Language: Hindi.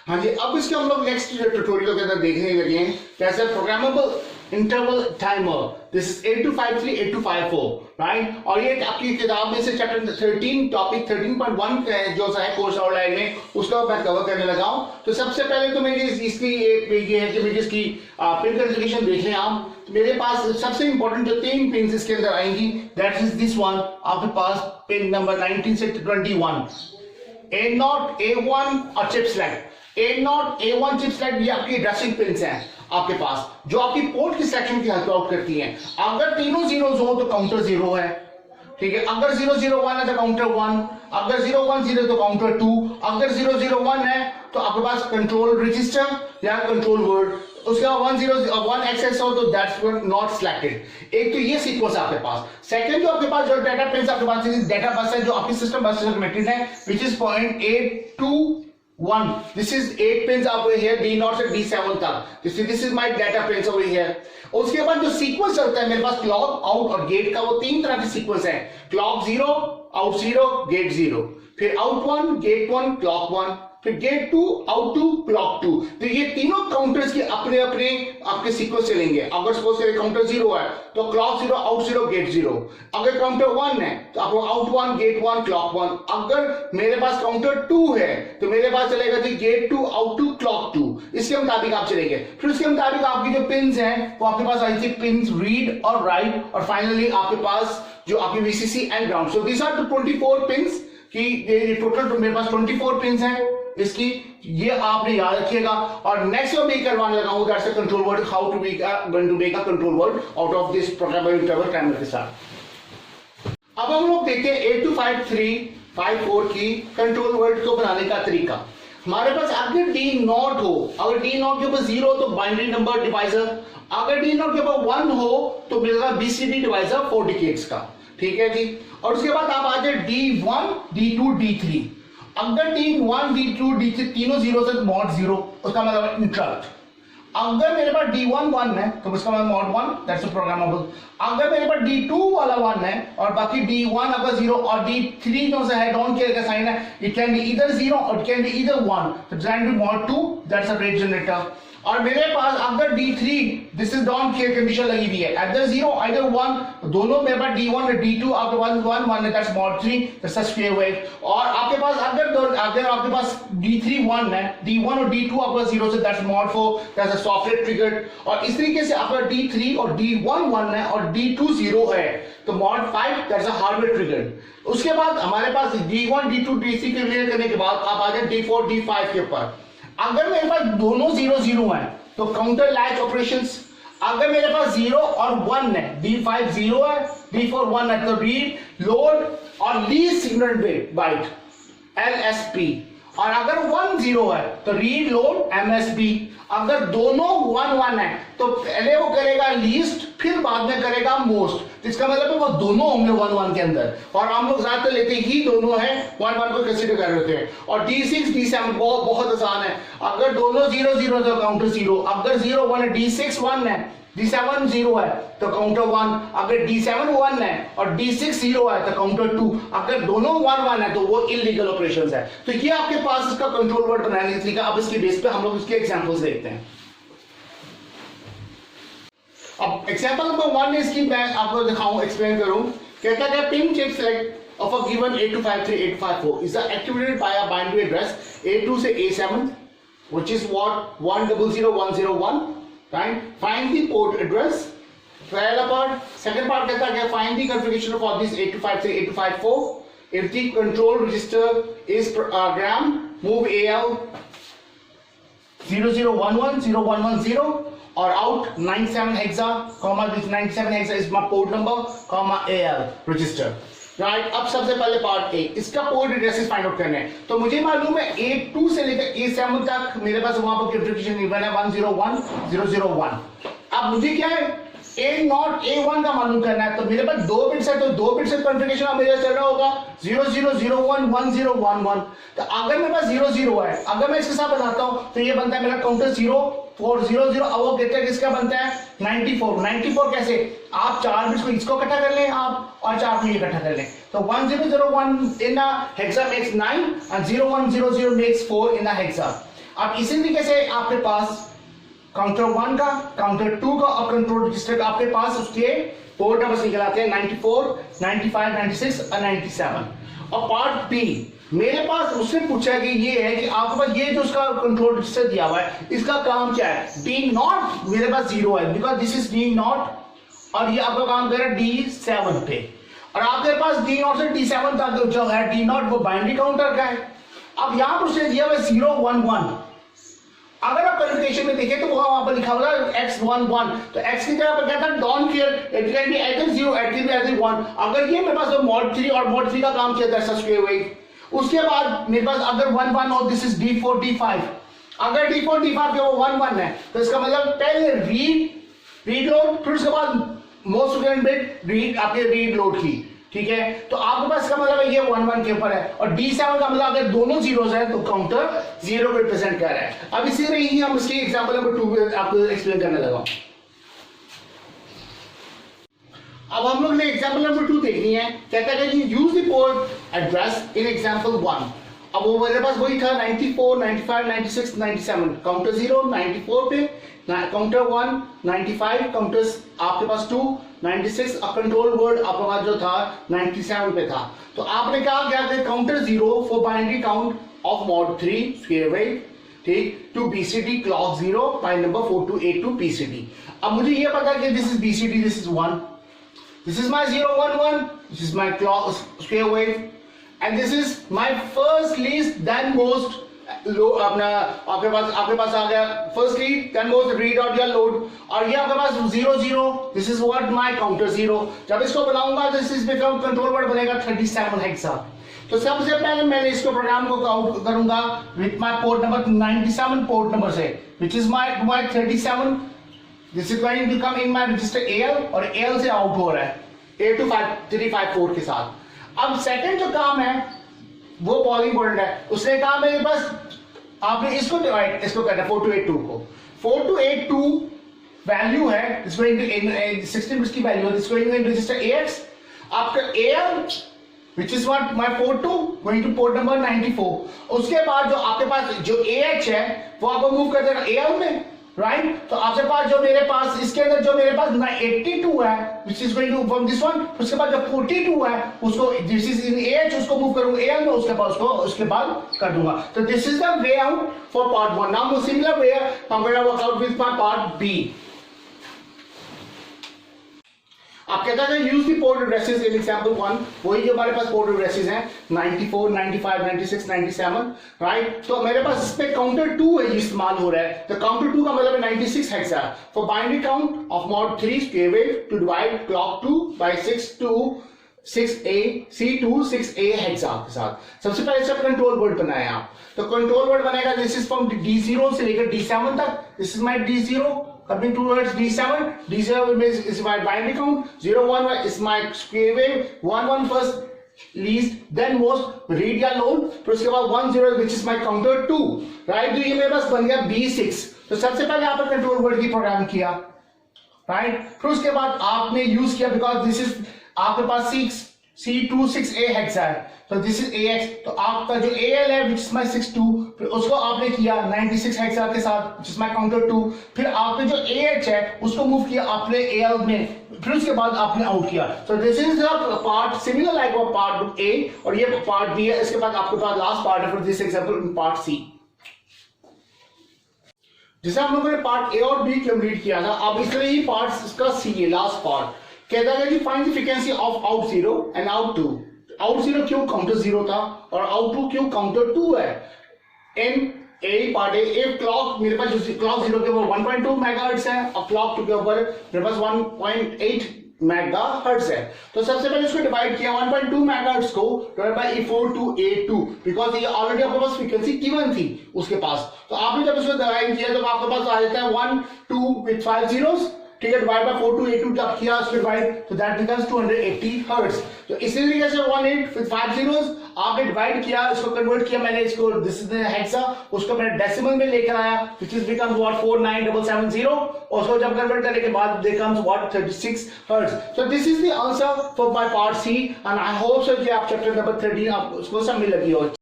हाँ जी, अब इसके हम लोग नेक्स्ट ट्यूटोरियल के अंदर देखने लगे हैं कैसे programmable interval timer, this is 8253 8254, right. और ये आपकी किताब में से चैप्टर 13 टॉपिक 13.1 का है जो है कोर्स आउटलाइन में, उसका मैं कवर करने लगा हूं। तो सबसे पहले तो मेरी इसकी ये है कि मेरी इसकी पिन कॉन्फ़िगरेशन देख लें आप। तो मेरे पास सबसे इंपॉर्टेंट जो 3 पिन इसके अंदर आएंगी, दैट इज दिस वन, आपके पास पिन नंबर 19 से 21, A0 A1 और chip select. A0 A1 chip select ये आपकी एड्रेसिंग पिन्स हैं आपके पास, जो आपकी पोर्ट की सिलेक्शन की हेल्प आउट करती हैं। अगर तीनों जीरोस हो तो काउंटर 0 है, ठीक है। अगर 001 है तो काउंटर 1, अगर 010 तो काउंटर 2, अगर 001 है तो आपके पास कंट्रोल रजिस्टर या कंट्रोल वर्ड, उसके बाद 101 एक्सेस हो तो दैट्स नॉट सिलेक्टेड। एक तो ये सीक्वेंस आपके पास। सेकंड जो आपके पास जो डाटा पिन्स आपके पास डाटा बस है जो आपकी सिस्टम बस से कनेक्टेड है, which is point 821, this is 8 pins over here, D0 से D7 तक। This is my data pins over here। उसके बाद जो सीक्वेंस चलता है मेरे पास क्लॉक, आउट और गेट का, वो 3 तरह की सीक्वेंस है। क्लॉक 0, आउट 0, गेट 0, फिर आउट 1, गेट 1, क्लॉक 1, फिर गेट 2, आउट 2, क्लॉक 2। तो ये तीनों काउंटर्स के अपने अपने आपके सीक्वेंस चलेंगे। अगर सपोज करें काउंटर 0 है तो क्लॉक 0, आउट 0, गेट 0। अगर काउंटर 1 है तो आपको आउट 1, गेट 1, क्लॉक 1। अगर मेरे पास काउंटर 2 है तो मेरे पास चलेगा जी गेट 2, आउट 2, क्लॉक 2। इसके मुताबिक आप चलेंगे। फिर उसके मुताबिक आपकी जो पिन्स हैं वो आपके पास आई थी पिन्स रीड और राइट, और फाइनली आपके पास जो आपकी VCC and ground. So these are the 24 pins की टोटल मेरे पास 24 पिन्स हैं इसकी, ये आपने याद रखिएगा। और नेक्स्ट जो मैं करवाने लगा हूं that's a control word, how to make a control word out of this programmable interval timer के साथ। अब हम लोग देखते हैं 825354 की कंट्रोल वर्ड को बनाने का तरीका। हमारे पास अगर D0 हो, अगर D0 के ऊपर 0 हो तो बाइनरी नंबर डिवाइजर, अगर D0 के ऊपर 1 हो तो मिलेगा BCD डिवाइजर 4 डिकेट्स का, ठीक है जी। और उसके बाद आप आ जाए D1 D2 D3। अगर D1 D2 D3 तीनों 0 से मॉड 0, उसका मतलब इंटरप्ट। अगर मेरे पास D1 1 है तो उसका मतलब मॉड 1, दैट्स अ प्रोग्रामेबल। अगर मेरे पास D2 वाला 1 है और बाकी D1 अगर 0 और D3 जो है डोंट केयर का साइन है, इट कैन बी ईदर 0 और इट कैन बी ईदर 1, तो design to mod 2, that's a rate generator. और मेरे पास अगर D3 this is don't care condition लगी हुई है, either 0 either 1, दोनों मेरे पास D1 और D2 आपके पास 1 1 है, that's mod 3, that's a square wave. और आपके पास अगर आपके पास D3 1 है, D1 और D2 आपका 0 से that's mod 4, that's a software triggered. और इस तरीके से आपका D3 और D1 1 है और D2 0 है तो mod 5, that's a hardware triggered. उसके बाद हमारे पास D1 D2 D3 के क्लियर करने के बाद आप आ जाए D4 D5 के ऊपर। अगर मेरे पास दोनों 0 0 हैं तो काउंटर लैच ऑपरेशंस। अगर मेरे पास 0 और 1 है, D5 0 है, D4 1 है, तो रीड, लोड और लीस्ट सिग्नल बाइट LSB। और अगर 1 0 है तो रीड, लोड, MSB। अगर दोनों 1 1 है तो पहले वो करेगा लीस्ट, फिर बाद में करेगा मोस्ट। इसका मतलब है वो दोनों होंगे 1 1 के अंदर, और हम लोग ज्यादातर लेते ही दोनों हैं, 1 1 को कंसीडर कर रहे हैं। और D6 D7 बहुत आसान है। अगर दोनों 0 0 तो काउंटर 0, अगर 0 1 है, D6 1 है, D7 0 है तो काउंटर 1, अगर D7 1 है और D6 0 है तो काउंटर 2। अगर दोनों 1 1 है तो वो इलीगल ऑपरेशंस है। तो ये आपके पास इसका कंट्रोल वर्ड बनाने का तरीका। अब इसके बेस पे हम लोग इसके एग्जांपल्स देखते हैं। अब एग्जांपल नंबर 1 इसकी मैं आपको दिखाऊं, एक्सप्लेन करूं। कहता है pin chip select of a given 8253 854 is activated by a binary address A2 से A7, which is what 100101, right? Find the port address. पहला part. Second part कहता है find the configuration for this 8253 8254. If the control register is programmed, move AL 0011 0110 or out 97 hexa, comma this 97 hexa is my port number, comma AL register. Right अब सबसे पहले पार्ट ए, इसका पोर्ट एड्रेसेस फाइंड आउट करने हैं। तो मुझे मालूम है A2 से लेकर A7 तक मेरे पास वहां पर कॉन्फ़िगरेशन गिवन है 101001। अब मुझे क्या है A0 A1 का मालूम करना है। तो मेरे पास 2 बिट्स है तो 2 बिट्स से कॉन्फ़िगरेशन मेरा चल रहा होगा 0001 1011। तो अगर मेरे पास 00 है, अगर मैं इसके साथ बनाता हूं तो ये बनता है मेरा काउंटर 0400। अब वो गेटर किसका बनता है 94 कैसे, आप 4 बिट्स को इसको इकट्ठा कर लें आप और 4 को ये इकट्ठा कर लें। तो 1001 in a hexa makes 9 and 0100 makes 4 in a hexa। अब इसी तरीके से आपके पास काउंटर 1 का, काउंटर 2 का और कंट्रोल रजिस्टर का आपके पास उसके पोर्ट नंबर निकल आते हैं 94, 95, 96 और 97। और पार्ट बी मेरे पास उसने पूछा कि ये है कि आपके पास ये जो उसका कंट्रोल रजिस्टर दिया हुआ है इसका काम क्या है। डी नॉट मेरे पास 0 है because this is D not और ये आपका काम कर रहा है D7 पे। और आपके पास डी नॉट से D7 तक जो है डी नॉट वो बाइनरी काउंटर का है। अब यहां पर उसने दिया हुआ 011। अगर आप कैलकुलेशन में देखें तो वहां पर लिखा हुआ है x11, तो x की जगह पर क्या था don't care, it can B adder 0, it can B adder 1। अगर ये मेरे पास mod 3 और mod 3 का काम किया था स्क्वायर वेव, उसके बाद मेरे पास अगर 11 और दिस इज D4 D5, अगर D4 D5 के वो 11 है तो इसका मतलब पहले रीड लोड, फिर उसके बाद मोस्ट सिग्निफिकेंट बिट रीड आपके रीड लोड की, ठीक है। तो आपके पास का मतलब ये 11 के ऊपर है और D7 का मतलब अगर दोनों जीरोस हैं तो काउंटर 0 को रिप्रेजेंट कर रहा है। अब इसी तरह ही हम इसकी एग्जांपल नंबर 2 आपको एक्सप्लेन करने लगा। अब हम लोग ने एग्जांपल नंबर 2 देखनी है। कहता है कि use the port address in example 1। अब वो मेरे पास वही था 94, 95, 96, 97, काउंटर 0 94 पे, काउंटर 1 95, काउंटर्स आपके पास 2 96 और कंट्रोल वर्ड आपके पास जो था 97 पे था। तो आपने कहा क्या कि counter 0 for binary count of mod 3 square wave, ठीक, to BCD clock 0 binary number 4282 BCD। अब मुझे ये पता है कि this is BCD, this is 1, this is my 011, this is my clock square wave and this is my first least then most लो अपना आपके पास आ गया first lead then most read out या load, और ये आपके पास 00, this is what my counter 0। जब इसको बनाऊंगा this is become control word बनेगा 37 hexa। तो सबसे पहले मैंने इसको प्रोग्राम को काउंट करूंगा with my port number 97 port number से which is my 37, this is going to come in my register AL और AL से आउट हो रहा है 825354 के साथ। अब सेकंड जो काम है वो बहुत इंपॉर्टेंट है। उसने कहा मेरे पास आपने इसको डिवाइड, इसको करना 4282 को, 4282 वैल्यू है, इसको इन 16 बिट्स की वैल्यू है, इसको इन रजिस्टर AX आपका AL which is what my 42 going to port number 94। उसके बाद जो आपके पास जो AH है वो आपको मूव कर देगा AL में, राइट। तो आपके पास जो मेरे पास इसके अंदर जो मेरे पास 82 है which is going to from this one, उसके बाद जो 42 है उसको this is in AH उसको मूव करूंगा AL में, उसके बाद कर दूंगा। तो this is the way out for part 1। now similar way I'm going to work out with my part B। आप कहता है use the port addresses in example 1, वही जो हमारे पास पोर्ट एड्रेसेस हैं 94, 95, 96, 97, राइट। तो मेरे पास इस पे काउंटर 2 है इस्तेमाल हो रहा है। तो काउंटर 2 का मतलब है 96 hexa for binary count of mod 3 square wave to divide clock 2 by 6 to 6A C2 6A hexa के साथ। सबसे पहले इसका कंट्रोल वर्ड बनाया आप, तो कंट्रोल वर्ड बनेगा दिस इज फ्रॉम D0 से लेकर D7 तक, this is my D0 coming towards D7, D7 is my binary count, 01 is my square wave, 11 first least then most read या load, फिर उसके बाद 10 which is my counter 2, right। तो ये मेरे पास बन गया B6। तो सबसे पहले आपने कंट्रोल वर्ड की प्रोग्राम किया, राइट। फिर उसके बाद आपने यूज किया बिकॉज दिस इज आपके पास 6C2 6A हेक्सा है, तो दिस इज AX। तो आपका जो AL है which is my 62, फिर उसको आपने किया 96 हेक्सा के साथ which is my counter 2। फिर आपने जो AH है उसको मूव किया आपने AL में, फिर उसके बाद आपने आउट किया। तो this is the part similar like of part A और ये पार्ट B है। इसके बाद आपके पास लास्ट पार्ट है for this example part C। जैसे हम लोगों ने पार्ट A और B कंप्लीट किया था, अब इस तरह ही पार्ट इसका C है लास्ट पार्ट। कहता है कि find the frequency of out 0 and out 2। Out 0 क्यों काउंटर 0 था और आउट 2 क्यों काउंटर 2 है। इन ए पार्ट ए, एक क्लॉक मेरे पास जो क्लॉक 0 के ऊपर 1.2 मेगाहर्ट्ज है और क्लॉक 2 के ऊपर मेरे पास 1.8 मेगाहर्ट्ज है। तो सबसे पहले इसको डिवाइड किया 1.2 मेगाहर्ट्ज को डिवाइड बाय 4282 बिकॉज ये ऑलरेडी आपके पास फ्रीक्वेंसी गिवन थी उसके पास। तो आपने जब इसको डिवाइड किया तो आपके पास आ जाता है 1 2 with 5 zeros, ठीक है, डिवाइड बाय 4282 जब किया उसको डिवाइड तो दैट बिकम्स 280 हर्ट्ज। तो इसी तरीके से 18 with 5 zeros आपने डिवाइड किया, इसको कन्वर्ट किया मैंने, इसको दिस इज द हेक्सा, उसको मैंने डेसिमल में लेकर आया व्हिच इज बिकम्स व्हाट 49770 और उसको जब कन्वर्ट करने के बाद becomes what 36 hertz. So this is the answer for my part C and I hope so कि आप चैप्टर नंबर 13 आप उसको समझ लगी हो।